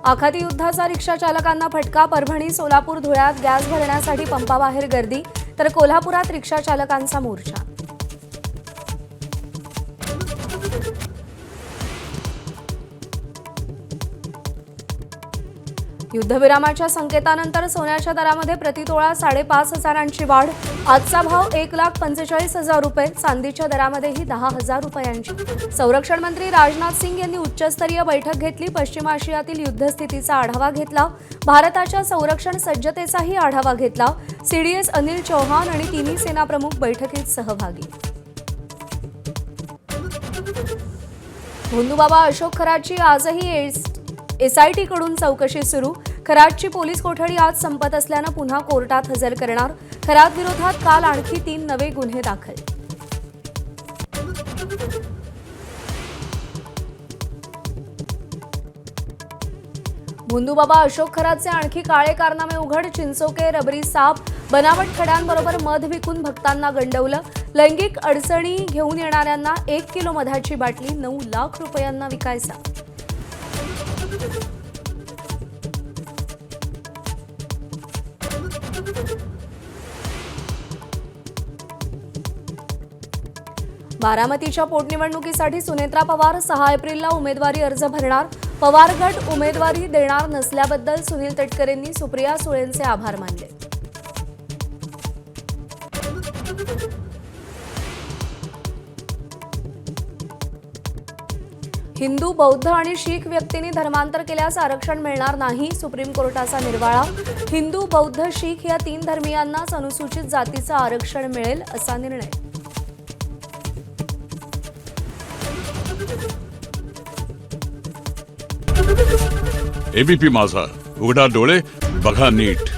आखाती युद्धाचा रिक्षा चालकांना फटका. परभणी, सोलापूर, धुळ्यात गॅस भरण्यासाठी पंपाबाहेर गर्दी, तर कोल्हापुरात रिक्षा चालकांचा मोर्चा. युद्धविरामाच्या संकेतानंतर सोन्याच्या दरामध्ये प्रतितोळा 5,500ची वाढ. आजचा भाव 1,45,000 रुपये. चांदीच्या दरामध्येही 10,000 रुपयांची. संरक्षण मंत्री राजनाथ सिंग यांनी उच्चस्तरीय बैठक घेतली. पश्चिम आशियातील युद्धस्थितीचा आढावा घेतला. भारताच्या संरक्षण सज्जतेचाही आढावा घेतला. सीडीएस अनिल चौहान आणि तिन्ही सेनाप्रमुख बैठकीत सहभागी. भोंदूबाबा अशोक खरातची आजही एसआयटीकडून चौकशी सुरू. खरातची पोलीस कोठडी आज संपत असल्यानं पुन्हा कोर्टात हजर करणार. खरात विरोधात काल आणखी 3 नवे गुन्हे दाखल. भोंदूबाबा अशोक खरातचे आणखी काळे कारनामे उघड. चिंचोके, रबरी साप, बनावट खड्यांबरोबर मध विकून भक्तांना गंडवलं. लैंगिक अडचणी घेऊन येणाऱ्यांना 1 किलो मधाची बाटली 9 लाख रुपयांना विकायचा. बारामतीच्या पोटनिवडणुकीसाठी सुनेत्रा पवार 6 एप्रिलला उमेदवारी अर्ज भरणार. पवार गट उमेदवारी देणार नसल्याबद्दल सुनील तटकरेंनी सुप्रिया सुळेंचे आभार मानले. हिंदू, बौद्ध आणि शीख व्यक्तींनी धर्मांतर केल्यास आरक्षण मिळणार नाही. सुप्रीम कोर्टाचा निर्वाळा. हिंदू, बौद्ध, शीख या 3 धर्मीयांनाच अनुसूचित जातीचं आरक्षण मिळेल असा निर्णय. एबीपी माझा, उघडा डोळे बघा नीट.